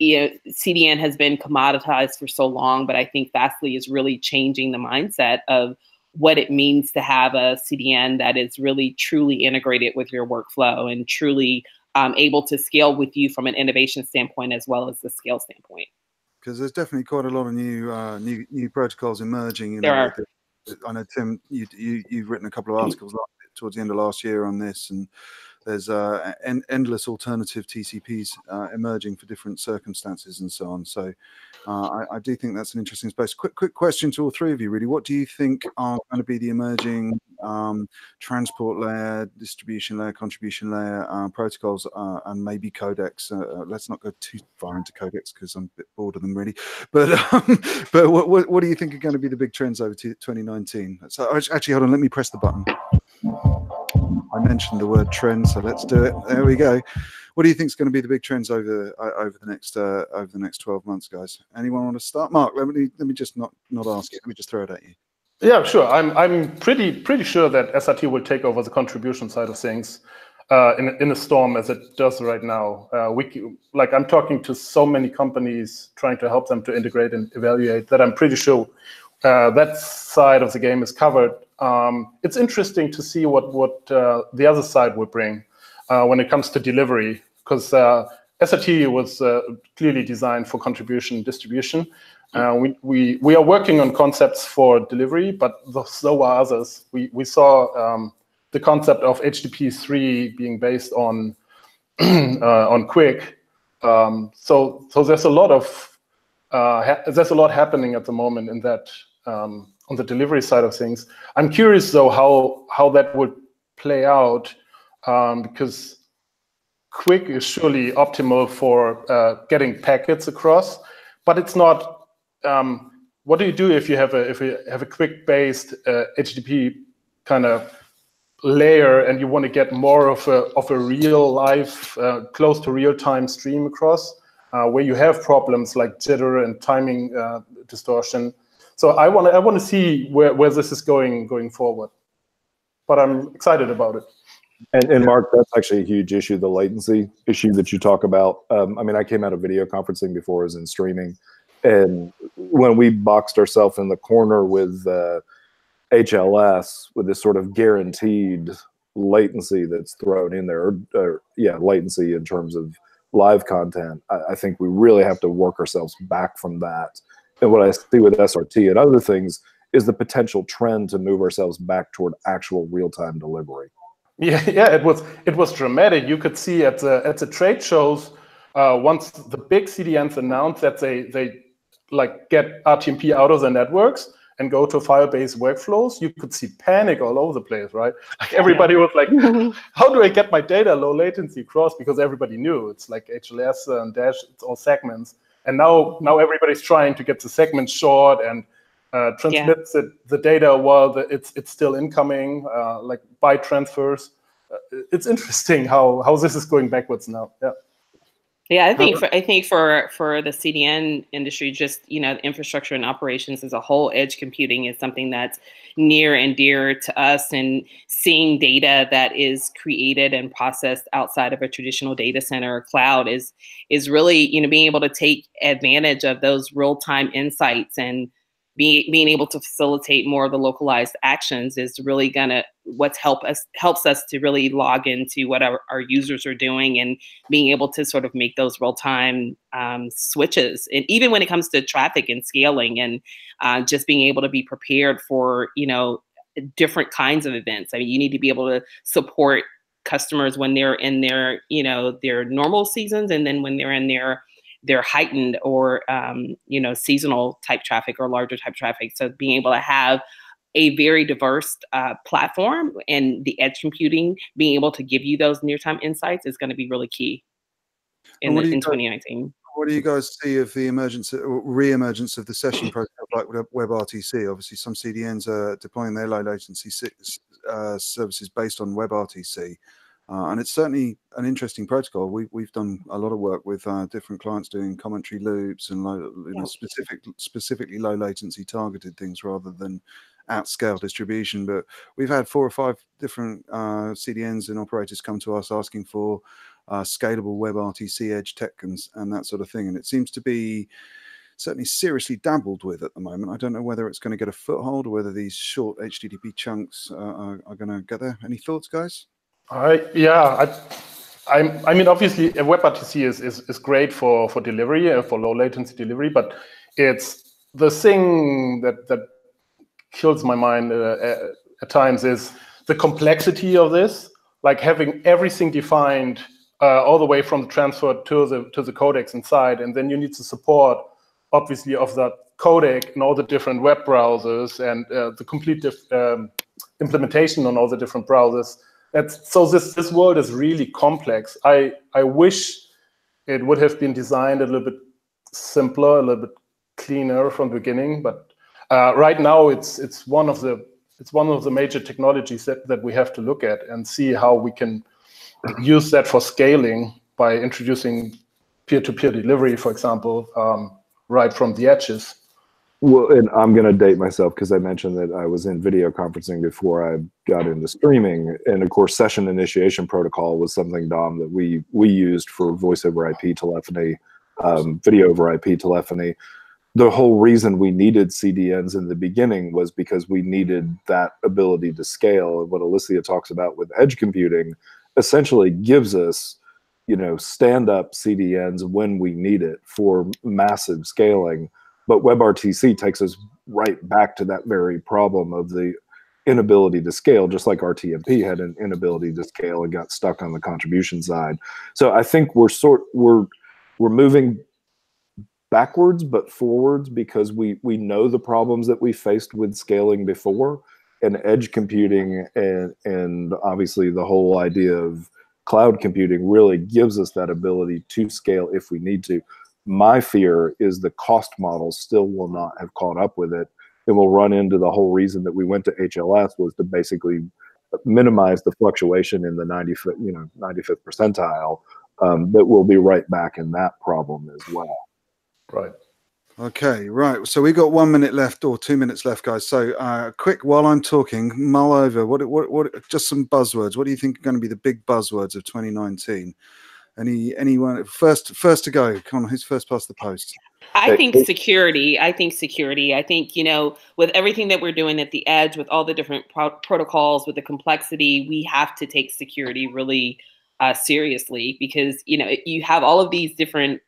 CDN has been commoditized for so long, but I think Fastly is really changing the mindset of what it means to have a CDN that is really truly integrated with your workflow and truly able to scale with you from an innovation standpoint as well as the scale standpoint. Because there's definitely quite a lot of new protocols emerging. There are. I know, Tim, you've written a couple of articles towards the end of last year on this, and there's endless alternative TCPs emerging for different circumstances and so on. So I do think that's an interesting space. Quick question to all three of you, really. What do you think are going to be the emerging transport layer, distribution layer, contribution layer protocols, and maybe codecs? Let's not go too far into codecs because I'm a bit bored of them, really. But what do you think are going to be the big trends over 2019? So actually, hold on, let me press the button. I mentioned the word trend, so let's do it. There we go. What do you think is going to be the big trends over the next 12 months, guys? Anyone want to start? Mark, let me just not ask it. Let me just throw it at you. Yeah, sure. I'm pretty sure that SRT will take over the contribution side of things in a storm as it does right now. I'm talking to so many companies trying to help them to integrate and evaluate that I'm pretty sure that side of the game is covered. It's interesting to see what the other side will bring when it comes to delivery, because SRT was clearly designed for contribution distribution. We are working on concepts for delivery, but so are others. We saw the concept of HTTP3 being based on Quick. So there's a lot of there's a lot happening at the moment in that on the delivery side of things. I'm curious though how that would play out, because Quick is surely optimal for getting packets across, but it's not. What do you do if you have a Quick-based HTTP kind of layer and you want to get more of a real life, close to real-time stream across, where you have problems like jitter and timing distortion? So I want to see where this is going forward, but I'm excited about it. And Mark, that's actually a huge issue, the latency issue that you talk about. I mean, I came out of video conferencing before I was in streaming, and when we boxed ourselves in the corner with HLS, with this sort of guaranteed latency that's thrown in there, or latency in terms of live content, I think we really have to work ourselves back from that. And what I see with SRT and other things is the potential trend to move ourselves back toward actual real-time delivery. Yeah, it was dramatic. You could see at the trade shows, once the big CDNs announced that they like get RTMP out of the networks and go to file-based workflows, you could see panic all over the place, right? Like everybody was like, how do I get my data low latency across? Because everybody knew it's like HLS and Dash, it's all segments. And now everybody's trying to get the segments short and transmit the data while it's still incoming, like byte transfers. It's interesting how this is going backwards now. Yeah. Yeah, I think for the CDN industry, just infrastructure and operations as a whole, edge computing is something that's near and dear to us. And seeing data that is created and processed outside of a traditional data center or cloud is really being able to take advantage of those real-time insights and being able to facilitate more of the localized actions is really helps us to really log into what our users are doing and being able to sort of make those real-time switches. And even when it comes to traffic and scaling and just being able to be prepared for, different kinds of events. I mean, you need to be able to support customers when they're in their, their normal seasons, and then when they're in their heightened or, seasonal type traffic or larger type traffic. So being able to have a very diverse platform and the edge computing, being able to give you those near-time insights is going to be really key in 2019. What do you guys see of the re-emergence of the session protocol like WebRTC? Obviously, some CDNs are deploying their low latency services based on WebRTC. And it's certainly an interesting protocol. We've done a lot of work with different clients doing commentary loops and specifically low latency targeted things rather than at scale distribution. But we've had 4 or 5 different CDNs and operators come to us asking for scalable WebRTC edge tech and that sort of thing. And it seems to be certainly seriously dabbled with at the moment. I don't know whether it's going to get a foothold or whether these short HTTP chunks are going to get there. Any thoughts, guys? I mean, obviously, WebRTC is great for delivery, for low latency delivery, but it's the thing that kills my mind at times is the complexity of this, like having everything defined all the way from the transfer to the codecs inside, and then you need to support, obviously, of that codec and all the different web browsers and the complete implementation on all the different browsers. So this world is really complex. I wish it would have been designed a little bit simpler, a little bit cleaner from the beginning. But right now, it's one of the major technologies that we have to look at and see how we can use that for scaling by introducing peer-to-peer delivery, for example, right from the edges. Well, and I'm going to date myself because I mentioned that I was in video conferencing before I got into streaming. And of course, session initiation protocol was something, Dom, that we used for voice over IP telephony, video over IP telephony. The whole reason we needed CDNs in the beginning was because we needed that ability to scale. And what Alicia talks about with edge computing essentially gives us, stand-up CDNs when we need it for massive scaling. But WebRTC takes us right back to that very problem of the inability to scale, just like RTMP had an inability to scale and got stuck on the contribution side. So I think we're moving backwards but forwards because we know the problems that we faced with scaling before, and edge computing and obviously the whole idea of cloud computing really gives us that ability to scale if we need to. My fear is the cost models still will not have caught up with it. It will run into the whole reason that we went to HLS was to basically minimize the fluctuation in the 95th percentile. That we'll be right back in that problem as well. Right. Okay, right. So we've got 1 minute left or 2 minutes left, guys. So quick, while I'm talking, mull over what just some buzzwords. What do you think are going to be the big buzzwords of 2019? Anyone first to go? Come on, who's first past the post? I think security. I think, with everything that we're doing at the edge, with all the different protocols, with the complexity, we have to take security really seriously because, you have all of these different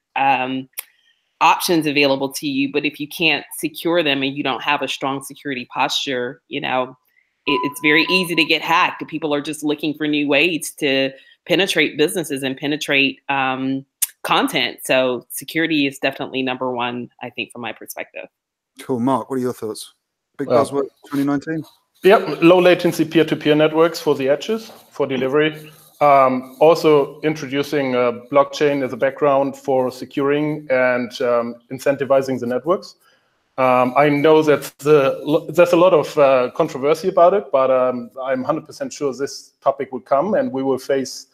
options available to you. But if you can't secure them and you don't have a strong security posture, it's very easy to get hacked. People are just looking for new ways to penetrate businesses and penetrate content. So security is definitely number one, I think, from my perspective. Cool. Mark, what are your thoughts? Big buzzword 2019? Yep, low latency peer-to-peer networks for the edges, for delivery. Also introducing blockchain as a background for securing and incentivizing the networks. I know that there's a lot of controversy about it, but I'm 100% sure this topic will come and we will face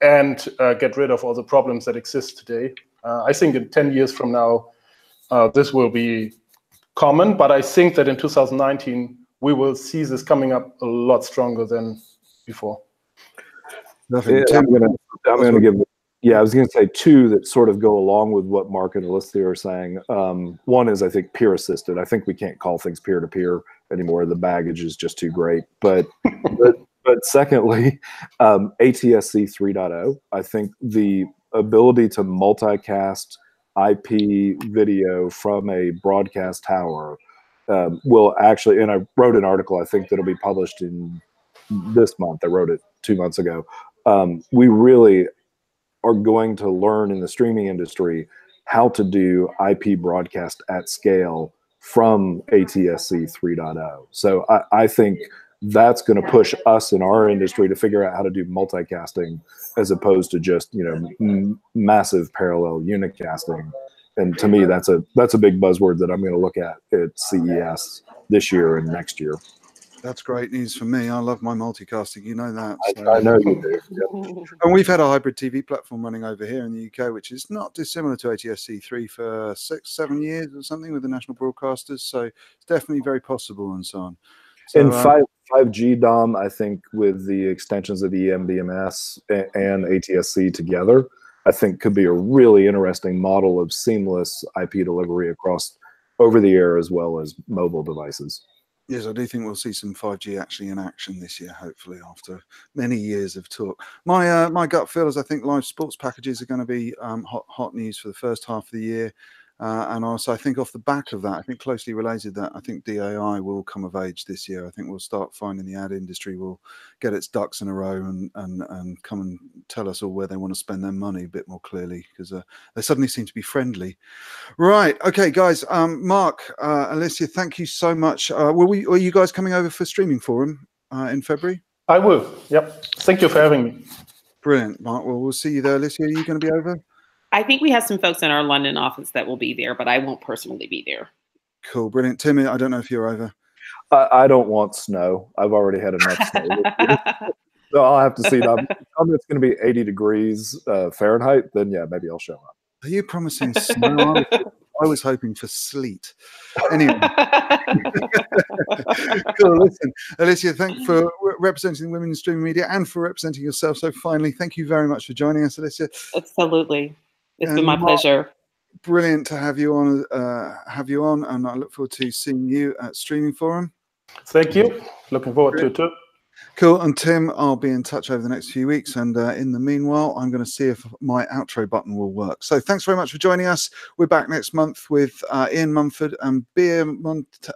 and get rid of all the problems that exist today. I think in 10 years from now, this will be common, but I think that in 2019, we will see this coming up a lot stronger than before. Yeah, I'm gonna give, I was gonna say two that sort of go along with what Marc and Alicia are saying. One is, I think, peer assisted. I think we can't call things peer-to-peer anymore. The baggage is just too great. But secondly, ATSC 3.0. I think the ability to multicast IP video from a broadcast tower will actually, and I wrote an article, I think, that'll be published in this month. I wrote it 2 months ago. We really are going to learn in the streaming industry how to do IP broadcast at scale from ATSC 3.0. So I think that's going to push us in our industry to figure out how to do multicasting as opposed to just, you know, massive parallel unicasting. And to me, that's a big buzzword that I'm going to look at CES this year and next year. That's great news for me. I love my multicasting. You know that. So. I know you do. Yeah. And we've had a hybrid TV platform running over here in the UK, which is not dissimilar to ATSC3 for 6-7 years or something with the national broadcasters. So it's definitely very possible and so on. So, and 5G, Dom, I think with the extensions of EMBMS and ATSC together, I think could be a really interesting model of seamless IP delivery across over the air as well as mobile devices. Yes, I do think we'll see some 5G actually in action this year, hopefully, after many years of talk. My gut feel is I think live sports packages are going to be hot news for the first half of the year. And also, I think off the back of that, I think closely related that, I think DAI will come of age this year. I think we'll start finding the ad industry will get its ducks in a row and come and tell us all where they want to spend their money a bit more clearly, because they suddenly seem to be friendly. Right. Okay, guys. Marc, Alicia, thank you so much. Are you guys coming over for Streaming Forum in February? I will. Yep. Thank you for having me. Brilliant, Marc. Well, we'll see you there. Alicia, are you going to be over? I think we have some folks in our London office that will be there, but I won't personally be there. Cool, brilliant. Tim, I don't know if you're over. I don't want snow. I've already had enough snow. So I'll have to see. If it's going to be 80 degrees Fahrenheit, then yeah, maybe I'll show up. Are you promising snow? I was hoping for sleet. Anyway. Cool, listen. Alicia, thank you for representing women in streaming media and for representing yourself so finely. Thank you very much for joining us, Alicia. Absolutely. It's been my pleasure. Brilliant to have you on, and I look forward to seeing you at Streaming Forum. Thank you. Looking forward to it too. Cool. And Tim, I'll be in touch over the next few weeks. And in the meanwhile, I'm going to see if my outro button will work. So thanks very much for joining us. We're back next month with Ian Mumford and Bea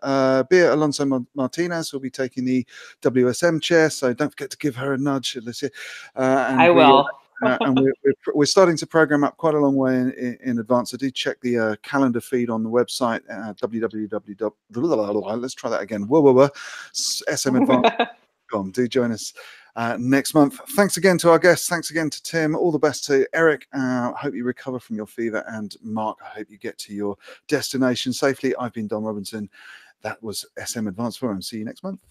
Alonso Martinez will be taking the WSM chair. So don't forget to give her a nudge, Alicia. I will. And we're starting to program up quite a long way in advance. I do check the calendar feed on the website, let's try that again, SMAdvanced.com. Do join us next month. Thanks again to our guests. Thanks again to Tim. All the best to Eric. Hope you recover from your fever. And Marc, I hope you get to your destination safely. I've been Dom Robinson. That was SM Advanced Forum. See you next month.